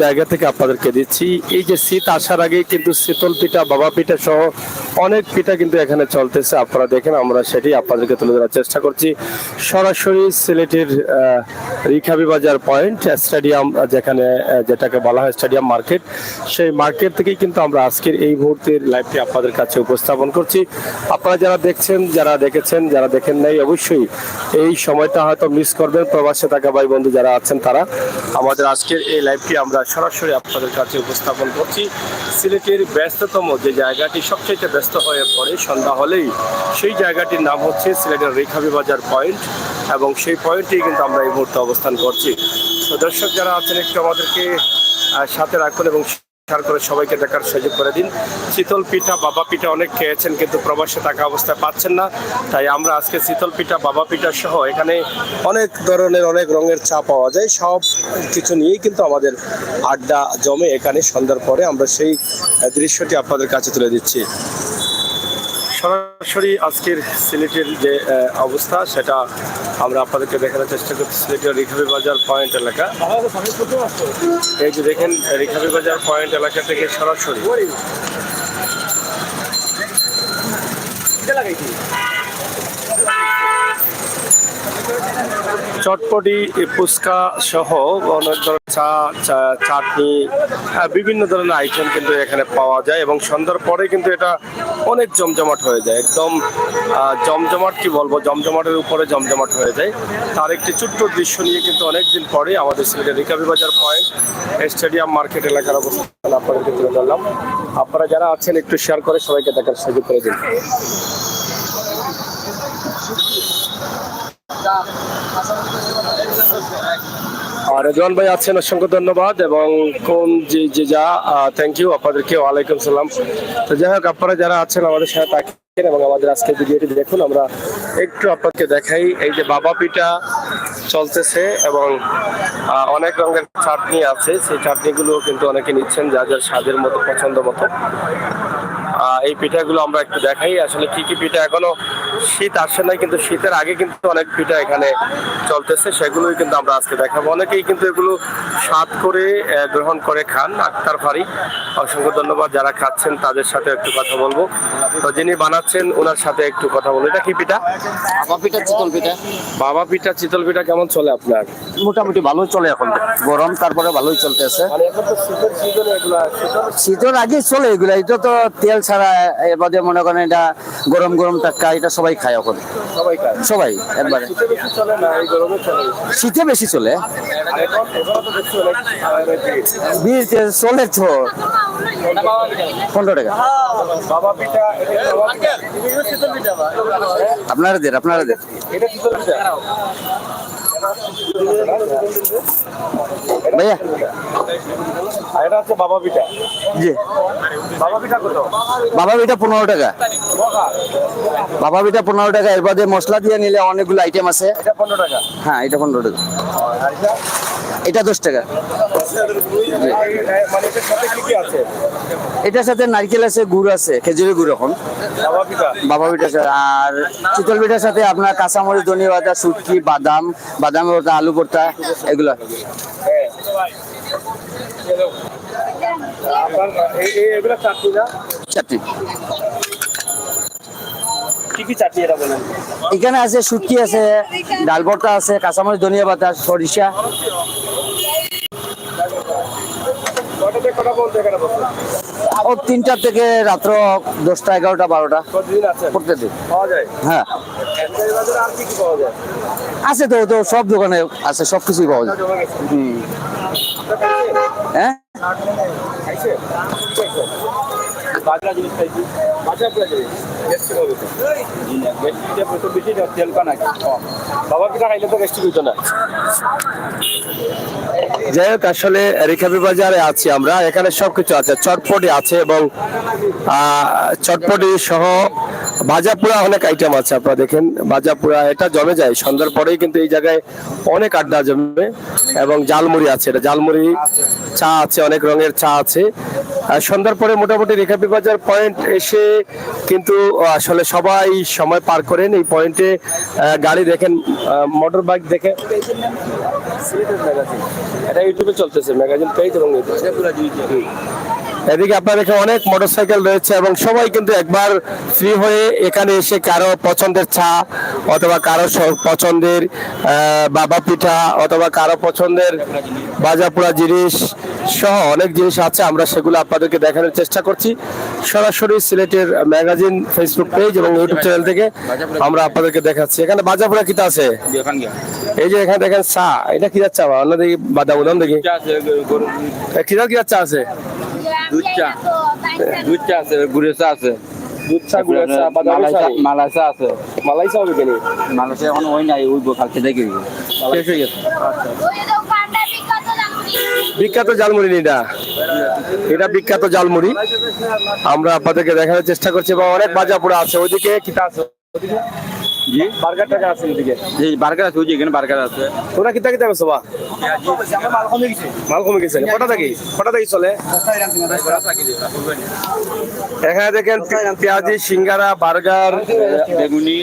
জায়গা থেকে আপনাদেরকে দিচ্ছি। এই যে শীত আসার আগে কিন্তু শীতল পিঠা, বাবা পিঠা সহ অনেক পিঠা কিন্তু এখানে চলতেছে, আপনারা দেখেন। আমরা সেটি আপনাদেরকে তুলে ধরার চেষ্টা করছি সরাসরি সিলেটের রিখাবি বাজার পয়েন্ট স্টেডিয়াম, যেখানে যেটাকে বলা হয় স্টেডিয়াম মার্কেট, সেই মার্কেট থেকেই কিন্তু আমরা আজকের এই মুহূর্তের লাইভটি আপনাদের কাছে উপস্থাপন করছি। আপনারা যারা দেখছেন, যারা দেখেছেন, যারা দেখেন নাই, অবশ্যই এই সময়টা হয়তো মিস করবেন। প্রবাসে থাকা ভাই বন্ধু যারা আছেন তারা আমাদের আজকের এই লাইভটি আমরা সরাসরি আপনাদের কাছে উপস্থাপন করছি সিলেটের ব্যস্ততম যে জায়গাটি সবচেয়ে ব্যস্ত হয়ে পড়ে সন্ধ্যা হলেই, সেই জায়গাটির নাম হচ্ছে সিলেটের রেখাবি বাজার পয়েন্ট, এবং সেই পয়েন্টেই কিন্তু আমরা এই মুহূর্তে অবস্থান করছি। তো দর্শক যারা আছেন একটু আমাদেরকে সাথে রাখুন এবং শেয়ার করে সবাইকে দেখার সুযোগ করে দিন। শীতল পিঠা, বাবা পিঠা অনেক খেয়েছেন কিন্তু প্রবাসে থাকা অবস্থায় পাচ্ছেন না, তাই আমরা আজকে শীতল পিঠা, বাবা পিঠা সহ এখানে অনেক ধরনের অনেক রঙের চা পাওয়া যায়, সব কিছু নিয়েই কিন্তু আমাদের আড্ডা জমে এখানে সন্ধ্যার পরে। আমরা সেই দৃশ্যটি আপনাদের কাছে তুলে দিচ্ছি সরাসরি। আজকের সিলেটের যে অবস্থা সেটা আমরা আপনাদেরকে দেখানোর চেষ্টা করছি। সিলেটের রিখাবি বাজার পয়েন্ট এলাকা, এই যে দেখেন রিখাবি বাজার পয়েন্ট এলাকা থেকে সরাসরি চটপটি, ফুচকা সহ অনেক ধরনের চা, চাটনি, বিভিন্ন ধরনের আইটেম কিন্তু এখানে পাওয়া যায়, এবং সন্ধ্যার পরে কিন্তু এটা অনেক জমজমাট হয়ে যায়। একদম জমজমাট, কি বলবো, জমজমাটের উপরে জমজমাট হয়ে যায়। তার একটি ছোট্ট দৃশ্য নিয়ে কিন্তু অনেকদিন পরে আমাদের সিলেটের রিখাবি বাজার পয়েন্ট স্টেডিয়াম মার্কেট এলাকার অবস্থান আপনাদেরকে তুলে ধরলাম। আপনারা যারা আছেন একটু শেয়ার করে সবাইকে দেখার সুযোগ করে দিন। রেজওয়ান ভাই আছেন, অসংখ্য ধন্যবাদ, এবং কোন যে যা থ্যাংক ইউ আপনাদেরকে, ওয়ালাইকুম সালাম। তো যাই হোক, আপনারা যারা আছেন আমাদের সাথে থাকেন এবং আমাদের আজকের ভিডিওটি দেখুন। আমরা একটু আপনাকে দেখাই, এই যে বাবা পিঠা চলতেছে এবং অনেক রঙের চাটনি আছে, সেই চাটনিগুলো কিন্তু অনেকে নিচ্ছেন যার যার স্বাদের মতো, পছন্দ মতো। এই পিঠাগুলো আমরা একটু দেখাই, আসলে কি কি পিঠা। এখনো শীত আসে নাই, কিন্তু শীতের আগে কিন্তু অনেক পিঠা এখানে চলতেছে, সেগুলোই কিন্তু আমরা আজকে দেখাবো। অনেকেই কিন্তু এগুলো স্বাদ করে গ্রহণ করে খান। আক্তার ফারি, অসংখ্য ধন্যবাদ। যারা খাচ্ছেন তাদের সাথে একটু কথা বলবো। তো যিনি বানাচ্ছেন ওনার সাথে একটু কথা বলবো। এটা কি পিঠা? বাবা পিঠা, চিতল পিঠা। বাবা পিঠা, চিতল পিঠা কেমন চলে আপনার? মোটামুটি ভালোই চলে, এখন গরম, তারপরে ভালোই চলতেছে। শীতের আগে চলে এগুলা, এটা তো তেল ছাড়া, এবারে মনে করেন এটা গরম গরম টাটকা, এটা সবাই খায় এখন, সবাই একবারে। শীতে বেশি চলে, চলে তো 15 টাকা। আপনারা দেন, আপনারা দেন। ভাইয়া এটা হচ্ছে বাবা পিঠা। জি, বাবা পিঠা কত? বাবা পিঠা 15 টাকা। বাবা পিঠা 15 টাকা। এর বাদে মশলা দিয়ে নিলে অনেকগুলো আইটেম আছে। এটা 15 টাকা। হ্যাঁ, এটা 15 টাকা। এটা 10 টাকা। মানে এটার সাথে কি কি আছে? এটার সাথে নারকেল আছে, গুড় আছে, খেজুরের গুড়। এখন বাবা পিঠা, বাবা পিঠা। আর চিতল পিঠার সাথে আপনার কাঁচামরিচ, ধনিয়া পাতা, শুটকি, বাদাম, বাদাম ভর্তা, আলু ভর্তা, এগুলো। চাটনি কি কি চাটনি এটা বলেন? এখানে আছে, শুটকি আছে, ডাল ভর্তা আছে, কাঁচামরিচ, ধনিয়া পাতা, সরিষা। ও 3টা থেকে রাত্র 10টা, 11টা, 12টা প্রত্যেকদিন পাওয়া যায়। হ্যাঁ, আছে তো, তো সব দোকানে আছে, সব কিছুই পাওয়া যায়। হ্যাঁ, বাবা পিঠা খাইলে তো বেশি হইতো না। যাই হোক, আসলে রিখাবি বাজারে আছি আমরা, এখানে সবকিছু আছে, চটপটি আছে এবং চটপটি সহ ভাজাপুরা অনেক আইটেম আছে। আপনারা দেখেন ভাজাপুরা, এটা জমে যায় সন্ধ্যার পরেই, কিন্তু এই জায়গায় অনেক আড্ডা জমে। এবং জালমুড়ি আছে, এটা জালমুড়ি, চা আছে, অনেক রঙের চা আছে। সন্ধ্যার পরে মোটামুটি রিখাবি বাজার পয়েন্ট এসে কিন্তু আসলে সবাই সময় পার করেন এই পয়েন্টে। গাড়ি দেখেন, মোটর বাইক দেখে সিলেটের ম্যাগাজিন, এটা ইউটিউবে চলতেছে ম্যাগাজিন পেজ এবং এদিকে আপনার এখানে অনেক মোটরসাইকেল রয়েছে এবং সবাই কিন্তু একবার ফ্রি হয়ে এখানে এসে কারো পছন্দের চা অথবা কারো পছন্দের বাবা পিঠা অথবা কারো পছন্দের ভাজাপোড়া জিনিস সহ অনেক জিনিস আছে, আমরা সেগুলো আপনাদেরকে দেখানোর চেষ্টা করছি সরাসরি সিলেটের ম্যাগাজিন ফেসবুক পেজ এবং ইউটিউব চ্যানেল থেকে আমরা আপনাদেরকে দেখাচ্ছি। এখানে ভাজাপোড়া কিতা আছে, এই যে এখানে দেখেন চা, এটা কি চা অন্য দেখি বাদাম উদাম দেখি কিরা কি চা আছে, দুধ চা আছে, গুড়ের চা আছে, দুধ চা গুড়ের চা বাদাম মালাই চা আছে। মালাই চা হবে কেনি, মালয়েশিয়া এখন ওই নাই, ওই কালকে দেখি শেষ হয়ে গেছে। বিখ্যাত জালমুড়ি এটা, এটা বিখ্যাত জালমুড়ি আমরা আপনাদেরকে দেখানোর চেষ্টা করছি এবং অনেক ভাজাপোড়া আছে। ওইদিকে কিতা আছে, জি বার্গার টাকা আছে ওইদিকে, জি বার্গার আছে, ওই যে এখানে বার্গার আছে। তোরা কিতা কিতা করছো বা মাল কমে গেছে, কটা থেকে চলে এখানে দেখেন পেঁয়াজি, সিঙ্গারা, বার্গার, বেগুনি,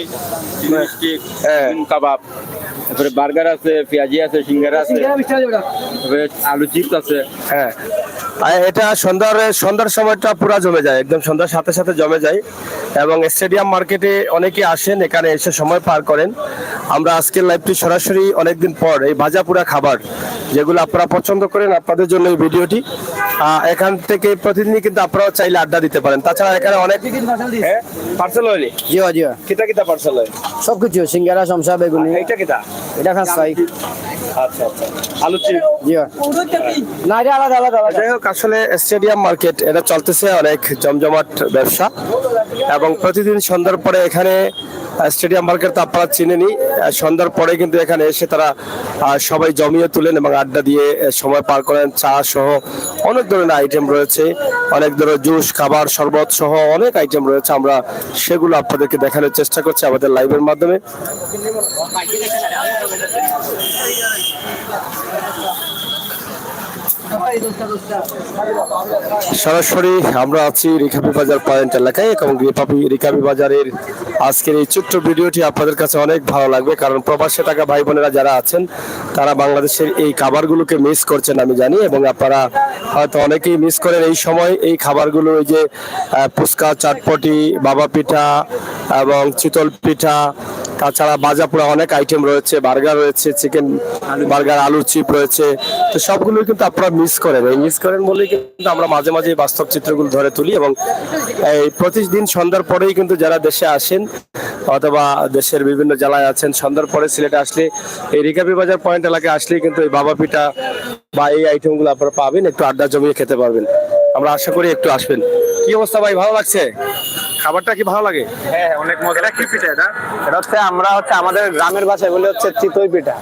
স্টিক, কাবাব, তারপরে বার্গার আছে, পেঁয়াজি আছে, সিঙ্গারা আছে, তারপরে আলু চিপস আছে। হ্যাঁ আর এটা সন্ধ্যার সময়টা পুরা জমে যায়, একদম সন্ধ্যার সাথে সাথে জমে যায় এবং স্টেডিয়াম মার্কেটে অনেকে আসেন এখানে এসে সময় পার করেন। আমরা আজকের লাইভটি সরাসরি অনেকদিন পর এই ভাজাপুরা খাবার যেগুলো আপনারা পছন্দ করেন আপনাদের জন্য এই ভিডিওটি। এখান থেকে প্রতিদিনই কিন্তু আপনারাও চাইলে আড্ডা দিতে পারেন। তাছাড়া এখানে অনেক পার্সেল হয়নি, জিও জিও কিতা কিতা পার্সেল হয়, সবকিছু সিঙ্গারা সমসা বেগুনি, এইটা কিতা, এটা খাস চাই। আচ্ছা আচ্ছা, আলু চিপ, জিও না, এটা আলাদা আলাদা। যাই হোক আসলে স্টেডিয়াম মার্কেট এটা চলতেছে অনেক জমজমাট ব্যবসা এবং প্রতিদিন সন্ধ্যার পরে এখানে স্টেডিয়াম মার্কেট তো আপনারা চিনেনি, সন্ধ্যার পরে কিন্তু এখানে এসে তারা সবাই জমিয়ে তুলেন এবং আড্ডা দিয়ে সময় পার করেন। চা সহ অনেক ধরনের আইটেম রয়েছে, অনেক ধরনের জুস, খাবার, শরবত সহ অনেক আইটেম রয়েছে, আমরা সেগুলো আপনাদেরকে দেখানোর চেষ্টা করছি আমাদের লাইভের মাধ্যমে। সরাসরি আমরা আছি রিকাবি বাজার পয়েন্ট এলাকায় এবং রিকাবি বাজারের আজকের এই ছোট্ট ভিডিওটি আপনাদের কাছে অনেক ভালো লাগবে, কারণ প্রবাসে থাকা ভাই বোনেরা যারা আছেন তারা বাংলাদেশের এই খাবারগুলোকে মিস করছেন আমি জানি, এবং আপনারা হয়তো অনেকেই মিস করেন এই সময় এই খাবারগুলো। ওই যে ফুচকা, চটপটি, বাবা পিঠা এবং চিতল পিঠা, তাছাড়া ভাজাপোড়া অনেক আইটেম রয়েছে, বার্গার রয়েছে, চিকেন বার্গার, আলুর চিপ রয়েছে, তো সবগুলোই কিন্তু আপনারা মিস করেন। এই মিস করেন বলেই কিন্তু আমরা মাঝে মাঝে বাস্তব চিত্রগুলো ধরে তুলি এবং এই প্রতিদিন সন্ধ্যার পরেই কিন্তু যারা দেশে আসেন অথবা দেশের বিভিন্ন জেলায় আছেন সন্ধ্যার পরে সিলেটে আসলে এই রিকাবি বাজার পয়েন্ট এলাকায় আসলেই কিন্তু এই বাবা পিঠা বা এই আইটেমগুলো আপনারা পাবেন, একটু আড্ডা জমিয়ে খেতে পারবেন। আমরা আশা করি একটু আসবেন। কি অবস্থা ভাই, ভালো লাগছে? খাবারটা কি ভালো লাগে? হ্যাঁ অনেক মজা। এটা কি পিঠা? এটা হচ্ছে আমরা আমাদের গ্রামের ভাষায় বলে হচ্ছে চিতই পিঠা।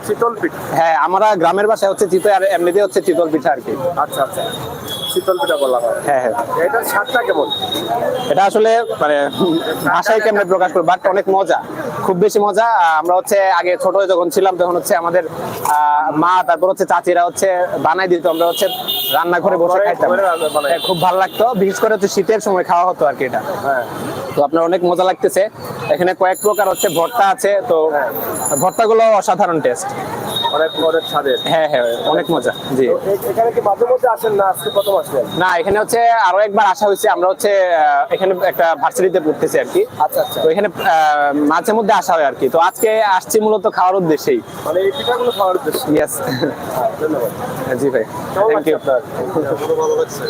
চিতল পিঠা? হ্যাঁ আমরা গ্রামের ভাষায় হচ্ছে চিতই, আর এমনিতে হচ্ছে চিতল পিঠা আর কি। আচ্ছা আচ্ছা, চিতল পিঠা বলা হয়। হ্যাঁ হ্যাঁ, এটার স্বাদটা কেমন? এটা আসলে মানে ভাষায় কেমনে প্রকাশ করবো, বাট অনেক মজা, খুব বেশি মজা। আমরা হচ্ছে আগে ছোট যখন ছিলাম তখন হচ্ছে আমাদের মা তারপর হচ্ছে চাচিরা হচ্ছে বানাই দিত, আমরা হচ্ছে রান্নাঘরে বসে খাইতাম, খুব ভালো লাগতো। বিশেষ করে হচ্ছে শীতের সময় খাওয়া হতো আর কি এটা। তো আপনার অনেক মজা লাগতেছে। এখানে কয়েক প্রকার হচ্ছে ভর্তা আছে, তো ভর্তাগুলো অসাধারণ টেস্ট, অনেক অনেক স্বাদের। হ্যাঁ হ্যাঁ অনেক মজা। জি, এখানে কি মাঝে মধ্যে আসেন না আজকে প্রথম আসলেন? না এখানে হচ্ছে আরো একবার আসা হয়েছে, আমরা হচ্ছে এখানে একটা ভার্সিটিতে পড়তেছি আর কি। আচ্ছা আচ্ছা, তো এখানে মাঝে মধ্যে আসা হয় আর কি। তো আজকে আসছি মূলত খাওয়ার উদ্দেশ্যেই, মানে এই পিঠাগুলো খাওয়ার উদ্দেশ্যে। ইয়েস, ধন্যবাদ। জি ভাই, থ্যাংক ইউ। ভালো লাগছে?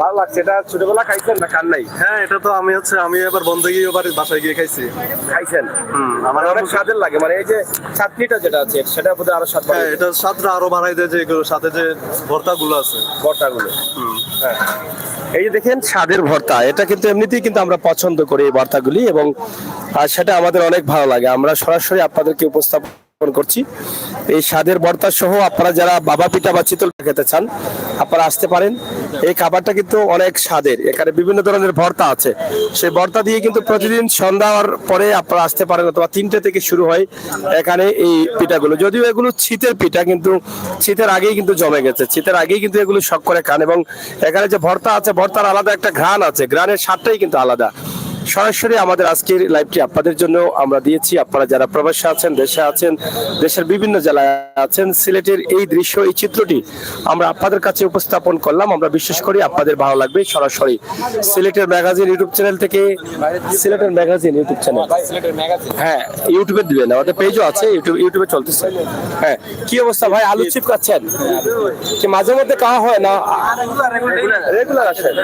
ভালো লাগছে। এটা ছোটবেলা খাইছেন না খান নাই? হ্যাঁ, এটা তো আমি এবার বন্ধ গিয়ে বাড়ির বাসায় গিয়ে খাইছি। খাইছেন? আমার অনেক স্বাদের লাগে, মানে এই যে চাটনিটা যেটা আছে সেটা বোধহয় আরো স্বাদ হ্যাঁ, এটা স্বাদটা আরো বাড়াই দেয়, যে এগুলোর সাথে যে ভর্তাগুলো আছে, ভর্তাগুলো। হ্যাঁ, এই যে দেখেন স্বাদের ভর্তা, এটা কিন্তু এমনিতেই কিন্তু আমরা পছন্দ করি এই ভর্তাগুলি এবং সেটা আমাদের অনেক ভালো লাগে। আমরা সরাসরি আপনাদেরকে উপস্থাপন করছি এই স্বাদের ভর্তা সহ। আপনারা যারা বাবা পিঠা বা চিতল খেতে চান আপনারা আসতে পারেন। এই খাবারটা কিন্তু অনেক স্বাদের, এখানে বিভিন্ন ধরনের ভর্তা আছে, সেই ভর্তা দিয়ে কিন্তু প্রতিদিন সন্ধ্যার পরে আপনারা আসতে পারেন, অথবা 3টে থেকে শুরু হয় এখানে এই পিঠাগুলো। যদিও এগুলো শীতের পিঠা, কিন্তু শীতের আগেই কিন্তু জমে গেছে, শীতের আগেই কিন্তু এগুলো শখ করে খান। এবং এখানে যে ভর্তা আছে, ভর্তার আলাদা একটা ঘ্রাণ আছে, ঘ্রাণের স্বাদটাই কিন্তু আলাদা। সরাসরি আমাদের আজকের লাইভটি আপনাদের জন্য আমরা দিয়েছি। আপনারা যারা প্রবাসে আছেন, দেশে আছেন, দেশের বিভিন্ন জেলায় আছেন, সিলেটের এই দৃশ্য, এই চিত্রটি আমরা আপনাদের কাছে উপস্থাপন করলাম। আমরা বিশ্বাস করি আপনাদের ভালো লাগবে। সরাসরি সিলেটের ম্যাগাজিন ইউটিউব চ্যানেল থেকে, সিলেটের ম্যাগাজিন ইউটিউব চ্যানেল, হ্যাঁ ইউটিউবে দিবেন, আমাদের পেজও আছে, ইউটিউবে চলতেছে। হ্যাঁ, কি অবস্থা ভাই? আলু চিপ খাচ্ছেন কি মাঝে মধ্যে খাওয়া হয় না? রেগুলার আসেন?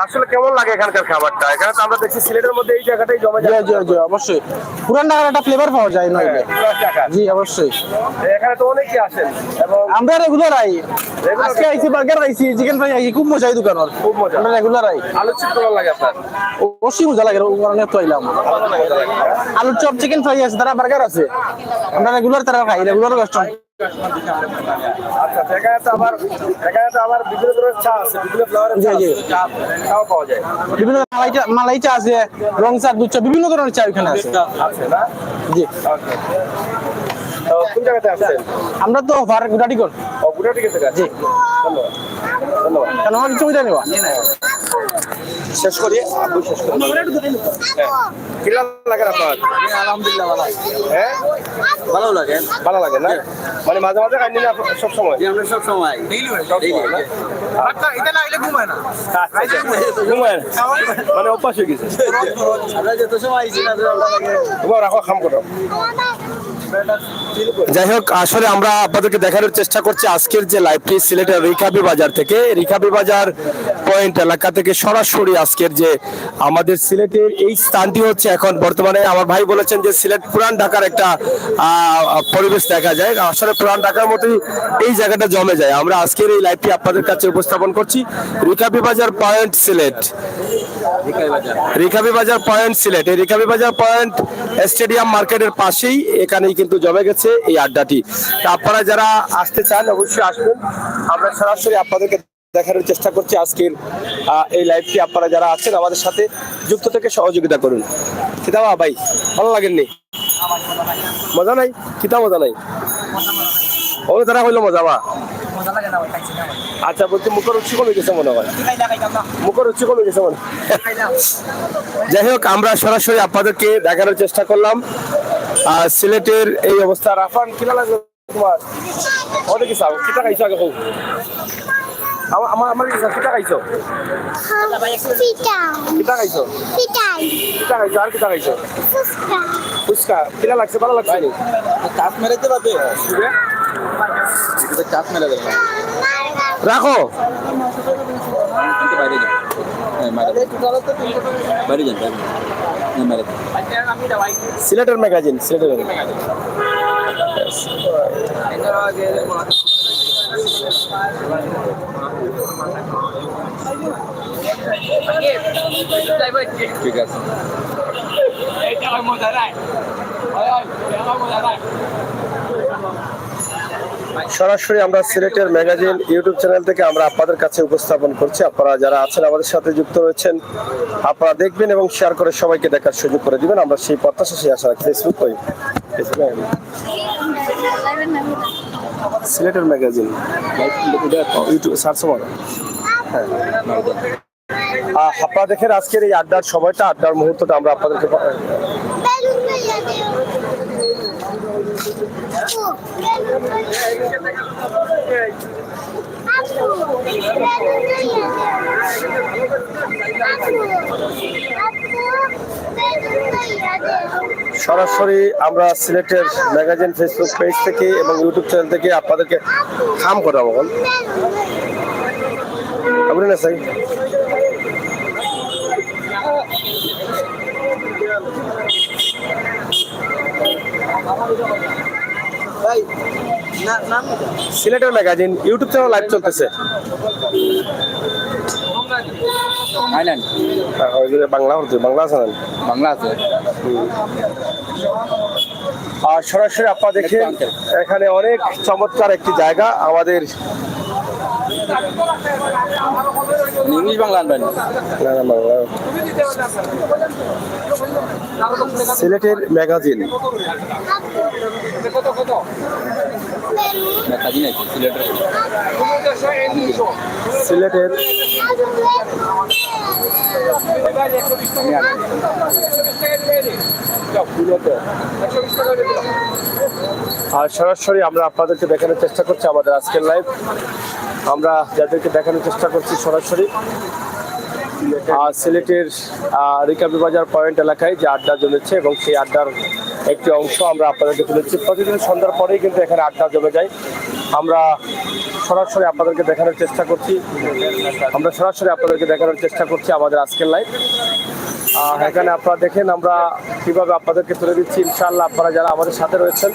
আসলে কেমন লাগে এখানকার খাবারটা? এখানে তো আমরা দেখছি সিলেটের মধ্যে এই জায়গাটাই জমে যায়। জি জি অবশ্যই, পুরান ঢাকার একটা ফ্লেভার পাওয়া যায় নইলে। জি অবশ্যই, এখানে তো অনেকেই আসেন এবং আমরা রেগুলার আই। আজকে আইছি বার্গার আইছি, চিকেন ফ্রাই আইছি, খুব মজা এই দোকানের। খুব মজা। আমরা রেগুলার আই। আলু চিপ কেমন লাগে আপনার? অবশ্যই মজা লাগে, ওই কারণে তো আইলাম। আলুর চপ, চিকেন ফ্রাই আছে, তারা বার্গার আছে, আমরা রেগুলার তারা খাই, রেগুলার কাস্টমার। আচ্ছা, এখানে তো আবার বিভিন্ন ধরনের চা আছে, বিভিন্ন ফ্লেভারের চা আছে, চাও পাওয়া যায়। বিভিন্ন মালাই চা আছে, রং চা, দুধ চা, বিভিন্ন ধরনের চা এখানে আছে। আছে না? জি। তো কোন জায়গাতে আসছেন? আমরা তো গুড়াটিগড়। ও, গুড়াটি গেছে কাজ। জি, ধন্যবাদ। ধন্যবাদ। কেন আমার কিছু বুঝা নেওয়া শেষ করি, আপনি শেষ করি। কিরকম লাগে আপনার? আলহামদুলিল্লাহ ভালো। হ্যাঁ, ভালো লাগে। ভালো লাগে না? মানে মাঝে মাঝে খাইনি না সব সময়? আমরা সব সময় মানে অভ্যাস হয়ে গেছে। আমরা যত সময় আইছি না তোমার রাখো, খাম করো। যাই হোক, আসলে আমরা আপনাদেরকে দেখানোর চেষ্টা করছি আজকের যে লাইভটি সিলেটের রিকাবি বাজার থেকে, রিকাবি বাজার পয়েন্ট এলাকা থেকে সরাসরি আজকের যে আমাদের সিলেটের এই স্থানটি হচ্ছে এখন বর্তমানে আমার ভাই বলেছেন যে সিলেট পুরান ঢাকার একটা পরিবেশ দেখা যায়। আসলে পুরান ঢাকার মতোই এই জায়গাটা জমে যায়। আমরা আজকের এই লাইভটি আপনাদের কাছে উপস্থাপন করছি রিকাবি বাজার পয়েন্ট সিলেট, রিকাবি বাজার পয়েন্ট সিলেট। এই রিকাবি বাজার পয়েন্ট স্টেডিয়াম মার্কেটের পাশেই এখানেই কিন্তু জমে গেছে এই আড্ডাটি। তা আপনারা যারা আসতে চান অবশ্যই আসবেন। আমরা সরাসরি আপনাদেরকে দেখানোর চেষ্টা করছি আজকের এই লাইভটি। আপনারা যারা আছেন আমাদের সাথে যুক্ত থেকে সহযোগিতা করুন। কিতাবা ভাই ভালো লাগেননি? মজা নাই? কিতা মজা নাই? ও তারা হইলো মজা বা? আচ্ছা, বলছি মুখের রুচি কমে গেছে মনে হয়, মুখের রুচি কমে গেছে মনে হয়। যাই হোক, আমরা সরাসরি আপনাদেরকে দেখানোর চেষ্টা করলাম সিলেটের এই অবস্থা। রাফান কিনা লাগলো তোমার? ওদের কি চাও? কিতা খাইছো আগে হোক? আমার কিতা খাইছো? কিতা খাইছো? কিতা খাইছো? আর কিতা খাইছো? ফুচকা। কিনা লাগছে? ভালো লাগছে? কাপ মেরেতে পারবে, কাপ মেরে দেবে। রাখো। বাইরে যান, বাইরে যান, বাইরে। সিলেটের ম্যাগাজিন, সিলেটের ম্যাগাজিন। ঠিক আছে। সরাসরি আমরা সিলেটের ম্যাগাজিন ইউটিউব চ্যানেল থেকে আমরা আপনাদের কাছে উপস্থাপন করছি। আপনারা যারা আছেন আমাদের সাথে যুক্ত রয়েছেন, আপনারা দেখবেন এবং শেয়ার করে সবাইকে দেখার সুযোগ করে দিবেন। আমরা সেই প্রত্যাশা, সেই আশা রাখি। ফেসবুক করি, সিলেটের ম্যাগাজিন ইউটিউব সার্চ মারো। হ্যাঁ, আপনারা দেখেন আজকের এই আড্ডার সময়টা, আড্ডার মুহূর্তটা আমরা আপনাদেরকে সরাসরি আমরা সিলেটের ম্যাগাজিন ফেসবুক পেজ থেকে এবং ইউটিউব চ্যানেল থেকে আপনাদেরকে খাম করাবো। আপনি না সাই সিলেটের ম্যাগাজিন ইউটিউব চ্যানেল লাইভ চলতেছে। বাংলা বাংলা আছে না? বাংলা আছে। আর সরাসরি আপনারা দেখেন এখানে অনেক চমৎকার একটি জায়গা। আমাদের ইংলিশ বাংলা আনবেন না, বাংলা সিলেটের ম্যাগাজিন। ম্যাগাজিন আছে সিলেটের। সিলেটের আর সরাসরি আমরা আপনাদেরকে দেখানোর চেষ্টা করছি আমাদের আজকের লাইভ। আমরা যাদেরকে দেখানোর চেষ্টা করছি সরাসরি সিলেটের রিকাবি বাজার পয়েন্ট এলাকায় যে আড্ডা জমেছে এবং সেই আড্ডার একটি অংশ আমরা আপনাদেরকে তুলেছি। প্রতিদিন সন্ধ্যার পরেই কিন্তু এখানে আড্ডা জমে যায়। আমরা সরাসরি আপনাদেরকে দেখানোর চেষ্টা করছি আমাদের আজকের লাইভ। এখানে আপনারা দেখেন আমরা কিভাবে আপনাদেরকে তুলে দিচ্ছি। ইনশাআল্লাহ আপনারা যারা আমাদের সাথে রয়েছেন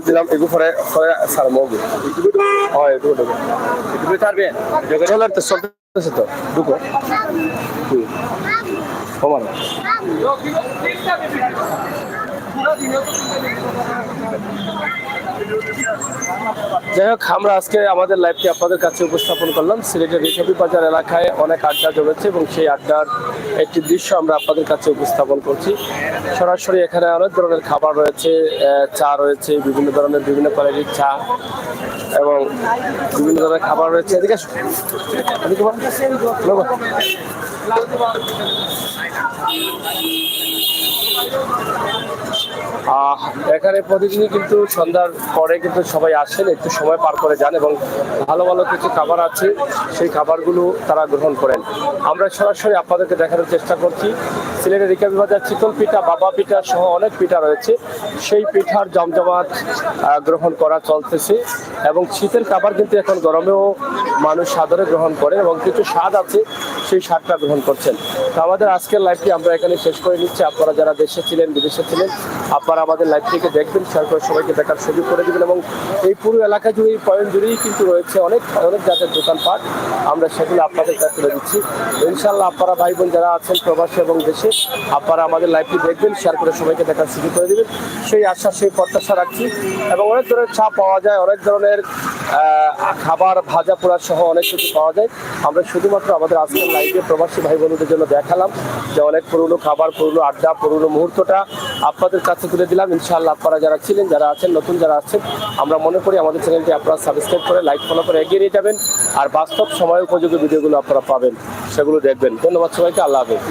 দিলাম এগু পরে সার মগু হয় এটুকু ছাড়বে চলার তো চলতেছে তো ঢুকো সমান যাই হোক, আমরা আজকে আমাদের লাইভটি আপনাদের কাছে উপস্থাপন করলাম। সিলেটের রিকাবি বাজার এলাকায় অনেক আড্ডা জমেছে এবং সেই আড্ডার একটি দৃশ্য আমরা আপনাদের কাছে উপস্থাপন করছি। সরাসরি এখানে অনেক ধরনের খাবার রয়েছে, চা রয়েছে, বিভিন্ন ধরনের বিভিন্ন কোয়ালিটির চা এবং বিভিন্ন ধরনের খাবার রয়েছে। এদিকে এখানে প্রতিদিনই কিন্তু সন্ধ্যার পরে কিন্তু সবাই আসেন, একটু সময় পার করে যান এবং ভালো ভালো কিছু খাবার আছে সেই খাবারগুলো তারা গ্রহণ করেন। আমরা সরাসরি আপনাদেরকে দেখানোর চেষ্টা করছি সিলেটের রিকাবি বাজার চিতল পিঠা, বাবা পিঠা সহ অনেক পিঠা রয়েছে, সেই পিঠার জমজমাট গ্রহণ করা চলতেছে এবং শীতের খাবার কিন্তু এখন গরমেও মানুষ সাদরে গ্রহণ করে এবং কিছু স্বাদ আছে সেই স্বাদটা গ্রহণ করছেন। তো আমাদের আজকের লাইভটি আমরা এখানে শেষ করে নিচ্ছি। আপনারা যারা দেশে ছিলেন বিদেশে ছিলেন আপনারা আমাদের লাইভটিকে দেখবেন, শেয়ার করে সবাইকে দেখার সুযোগ করে দেবেন এবং এই পুরো এলাকা জুড়ে এই পয়েন্ট জুড়েই কিন্তু রয়েছে অনেক অনেক জাতের দোকানপাট, আমরা সেগুলো আপনাদের কাছে তুলে দিচ্ছি। ইনশাআল্লাহ আপনারা ভাই বোন যারা আছেন প্রবাসী এবং দেশে আপনারা আমাদের লাইভটি দেখবেন, শেয়ার করে সবাইকে দেখার সুযোগ করে দেবেন সেই আশা সেই প্রত্যাশা রাখছি। এবং অনেক ধরনের চা পাওয়া যায়, অনেক ধরনের খাবার ভাজা পোড়া সহ অনেক কিছু পাওয়া যায়। আমরা শুধুমাত্র আমাদের আজকের লাইভে প্রবাসী ভাই বোনদের জন্য দেখালাম যে অনেক পুরনো খাবার, পুরনো আড্ডা, পুরনো মুহূর্তটা আপনাদের কাছে তুলে দিলাম। ইনশাআল্লাহ আপনারা যারা ছিলেন, যারা আছেন, নতুন যারা আছেন, আমরা মনে করি আমাদের চ্যানেলটি আপনারা সাবস্ক্রাইব করে লাইক ফলো করে এগিয়ে নিয়ে যাবেন আর বাস্তব সময় উপযোগী ভিডিওগুলো আপনারা পাবেন, সেগুলো দেখবেন। ধন্যবাদ সবাইকে, আল্লাহ হাফেজ।